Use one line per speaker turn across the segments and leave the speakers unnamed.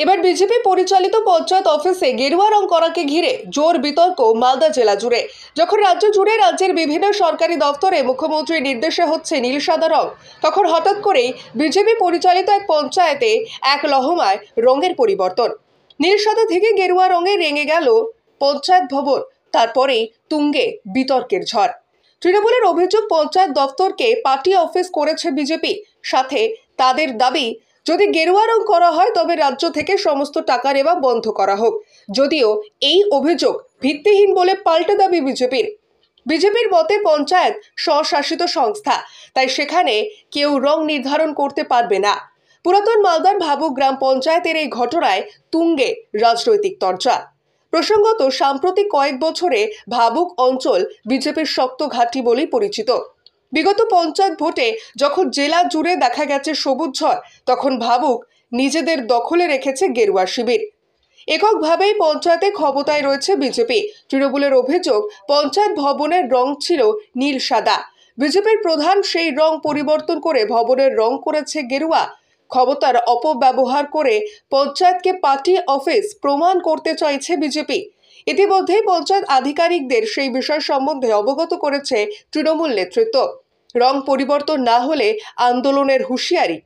এবার বিজেপি পরিচালিত পঞ্চায়েত অফিসে গেরুয়া রং করাকে ঘিরে জোর বিতর্ক মালদা জেলা জুড়ে। যখন রাজ্য জুড়ে রাজ্যের বিভিন্ন সরকারি দপ্তরে মুখ্যমন্ত্রীর নির্দেশে হচ্ছে নীল সাদা রং, তখন হঠাৎ করেই বিজেপি পরিচালিত এক পঞ্চায়েতে এক লহমায় রঙের পরিবর্তন। নীল সাদা থেকে গেরুয়া রঙে রেঙে গেল পঞ্চায়েত ভবন। তারপরেই তুঙ্গে বিতর্কের ঝড়। তৃণমূলের অভিযোগ, পঞ্চায়েত দপ্তরকে পার্টি অফিস করেছে বিজেপি। সাথে তাদের দাবি, যদি গেরুয়া রং করা হয় তবে রাজ্য থেকে সমস্ত টাকা নেওয়া বন্ধ করা হোক। যদিও এই অভিযোগ ভিত্তিহীন বলে পাল্টা দাবি বিজেপির মতে পঞ্চায়েত স্বশাসিত সংস্থা, তাই সেখানে কেউ রং নির্ধারণ করতে পারবে না। পুরাতন মালদার ভাবুক গ্রাম পঞ্চায়েতের এই ঘটনায় তুঙ্গে রাজনৈতিক চর্চা। প্রসঙ্গত, সাম্প্রতিক কয়েক বছরে ভাবুক অঞ্চল বিজেপির শক্ত ঘাঁটি বলেই পরিচিত। বিগত পঞ্চায়েত ভোটে যখন জেলা জুড়ে দেখা গেছে সবুজ ঝড়, তখন ভাবুক নিজেদের দখলে রেখেছে গেরুয়া শিবির। এককভাবেই পঞ্চায়েতে ক্ষমতায় রয়েছে বিজেপি। তৃণমূলের অভিযোগ, পঞ্চায়েত ভবনের রং ছিল নীল সাদা। বিজেপির প্রধান সেই রং পরিবর্তন করে ভবনের রং করেছে গেরুয়া। ক্ষমতার অপব্যবহার করে পঞ্চায়েতকে পার্টি অফিস প্রমাণ করতে চাইছে বিজেপি। ইতিমধ্যেই পঞ্চায়েত আধিকারিকদের সেই বিষয় সম্বন্ধে অবগত করেছে তৃণমূল নেতৃত্ব। রং পরিবর্তন না হলে আন্দোলনের হুঁশিয়ারি।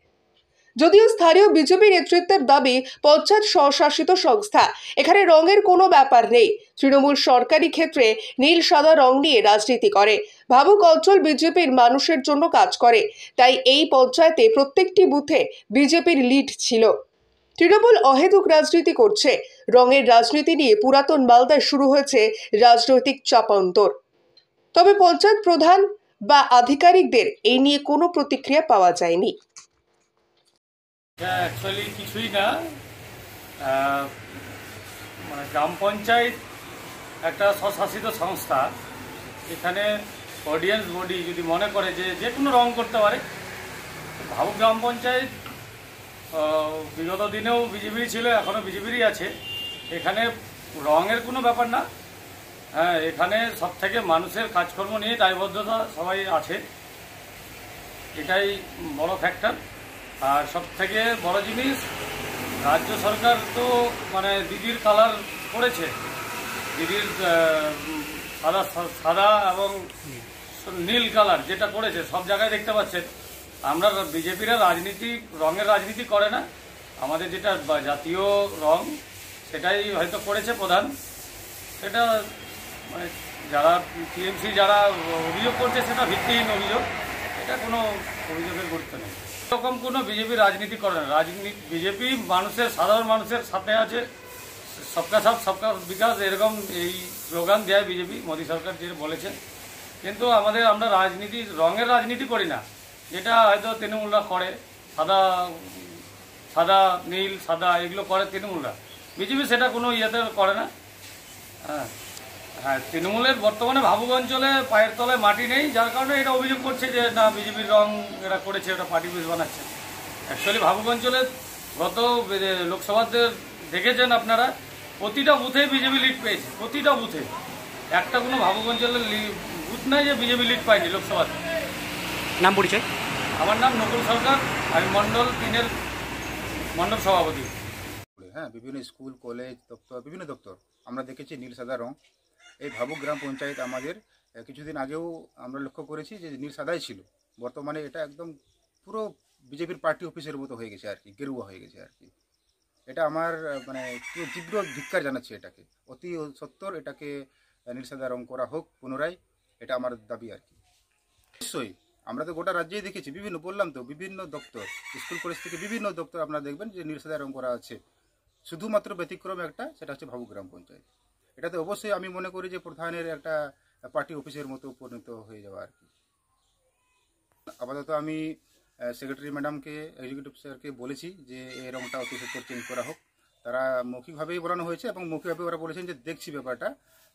যদিও স্থানীয় বিজেপি নেতৃত্বের দাবি, পঞ্চায়েত স্বশাসিত সংস্থা, এখানে রঙের কোনো ব্যাপার নেই। তৃণমূল সরকারি ক্ষেত্রে নীল সাদা রং নিয়ে রাজনীতি করে। ভাবুক অঞ্চল বিজেপির মানুষের জন্য কাজ করে, তাই এই পঞ্চায়েতে প্রত্যেকটি বুথে বিজেপির লিড ছিল। তৃণমূল অহেতুক রাজনীতি করছে। রঙের রাজনীতি নিয়ে পুরাতন মালদায় শুরু হয়েছে রাজনৈতিক চাপান্তর। তবে পঞ্চায়েত প্রধান বা আধিকারিকদের এই নিয়ে কোনো প্রতিক্রিয়া পাওয়া যায়নি।
অ্যাকচুয়ালি কিছুই না, মানে গ্রাম পঞ্চায়েত একটা স্বশাসিত সংস্থা। এখানে অডিয়েন্স বডি যদি মনে করে যে যে কোনো রং করতে পারে। ভাবুক গ্রাম পঞ্চায়েত বিগত দিনেও বিজেপির ছিল, এখনও বিজেপিরই আছে। এখানে রঙের কোনো ব্যাপার না। হ্যাঁ, এখানে সব থেকে মানুষের কাজকর্ম নিয়ে দায়বদ্ধতা সবাই আছে, এটাই বড় ফ্যাক্টর। আর সব থেকে বড় জিনিস, রাজ্য সরকার তো মানে দিদির কালার করেছে, দিদির সাদা সাদা এবং নীল কালার যেটা করেছে সব জায়গায় দেখতে পাচ্ছেন। আমরা বিজেপিরা রঙের রাজনীতি করে না। আমাদের যেটা জাতীয় রং সেটাই হয়তো করেছে প্রধান। সেটা মানে যারা টিএমসি যারা অভিযোগ করছে সেটা ভিত্তিহীন অভিযোগ, এটা কোনো অভিযোগের গুরুত্ব নেই। এরকম কোনো বিজেপি রাজনীতি করে না। বিজেপি মানুষের, সাধারণ মানুষের সাথে আছে। সবকা সাথ সবকা বিকাশ, এরকম এই স্লোগান দেয় বিজেপি, মোদী সরকার যে বলেছে। কিন্তু আমরা রঙের রাজনীতি করি না, যেটা হয়তো তৃণমূলরা করে। সাদা নীল সাদা এগুলো করে তৃণমূলরা, বিজেপি সেটা কোনো ইয়েতে করে না। হ্যাঁ, তৃণমূলের বর্তমানে ভাবুক অঞ্চলে পায়ের তলায় মাটি নেই, যার কারণে এটা অভিযোগ করছে যে না বিজেপির রং এরা করেছে, এটা পার্টি অফিস বানাচ্ছে। অ্যাকচুয়ালি ভাবুক অঞ্চলে গত লোকসভাতে দেখেছেন আপনারা, প্রতিটা বুথে বিজেপি লিড পেয়েছে। প্রতিটা বুথে একটা কোনো ভাবুক অঞ্চলের বুথ নাই যে বিজেপি লিড পায়নি লোকসভাতে।
নাম পরিচয়?
আমার নাম নকুল সরকার, আমি মণ্ডল 3-এর মণ্ডল সভাপতি।
হ্যাঁ, বিভিন্ন স্কুল, কলেজ, দপ্তর, বিভিন্ন দপ্তর আমরা দেখেছি নীল সাদা রং। এই ভাবুক গ্রাম পঞ্চায়েত আমাদের কিছুদিন আগেও আমরা লক্ষ্য করেছি যে নীল সাদাই ছিল। বর্তমানে এটা একদম পুরো বিজেপির পার্টি অফিসের মতো হয়ে গেছে আর কি, গেরুয়া হয়ে গেছে আর কি। এটা আমার মানে পুরো তীব্র ধিক্কার জানাচ্ছি এটাকে। অতি সত্বর এটাকে নীল সাদা রং করা হোক পুনরায়, এটা আমার দাবি আর কি। অবশ্যই আমরা তো গোটা রাজ্যেই দেখেছি, বিভিন্ন দপ্তর, স্কুল কলেজ থেকে বিভিন্ন দপ্তর আপনারা দেখবেন যে নীল সাদা রং করা আছে। শুধুমাত্র ব্যতিক্রম একটা, সেটা হচ্ছে ভাবুক গ্রাম পঞ্চায়েত। এটাতে অবশ্যই আমি মনে করি যে প্রধানের একটা পার্টি অফিসের মতো পরিণত হয়ে যাওয়া আর কি। আপাতত আমি সেক্রেটারি ম্যাডামকে, এক্সিকিউটিভ স্যারকে বলেছি যে এই রংটা অতি সত্বর চেঞ্জ করা হোক। তারা মৌখিকভাবেই বলানো হয়েছে এবং মৌখিকভাবে ওরা বলেছেন যে দেখছি ব্যাপারটা,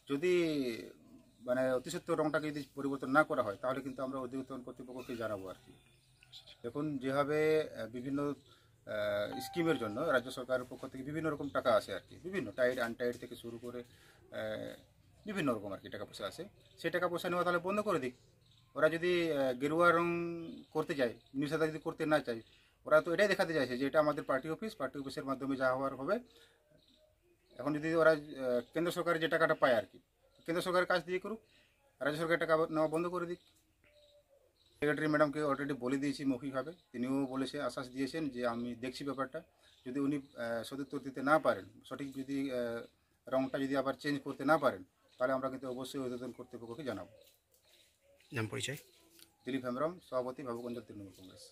যদি মানে অতি সত্বর রংটাকে যদি পরিবর্তন না করা হয় তাহলে কিন্তু আমরা অধিকতর কর্তৃপক্ষকে জানাবো আর কি। দেখুন, যেভাবে বিভিন্ন স্কিমের জন্য রাজ্য সরকারের পক্ষ থেকে বিভিন্ন রকম টাকা আসে আর কি, বিভিন্ন টাইড আনটাইড থেকে শুরু করে বিভিন্ন রকম আর কি টাকা পয়সা আসে। সেই টাকা পয়সা নেওয়া তাহলে বন্ধ করে দিক। ওরা যদি গেরুয়া রং করতে চায়, নীল সাদা যদি করতে না চায়, ওরা তো এটাই দেখাতে চাইছে যে এটা আমাদের পার্টি অফিসের মাধ্যমে যা হওয়ার হবে। এখন যদি ওরা কেন্দ্র সরকারের যে টাকাটা পায় আর কি, কেন্দ্র সরকারের কাজ দিয়ে করুক, রাজ্য সরকারের টাকা নেওয়া বন্ধ করে দিক। সেক্রেটারি ম্যাডামকে অলরেডি বলে দিয়েছি মৌখিকভাবে, তিনিও বলেছে, আশ্বাস দিয়েছেন যে আমি দেখছি ব্যাপারটা। যদি উনি সদুত্তর দিতে না পারেন, সঠিক যদি রংটা যদি আবার চেঞ্জ করতে না পারেন, তাহলে আমরা কিন্তু অবশ্যই ঊর্ধ্বতন কর্তৃপক্ষকে জানাবো।
নাম পরিচয়।
দিলীপ হেমব্রম, সভাপতি, ভাবুক অঞ্চল তৃণমূল কংগ্রেস।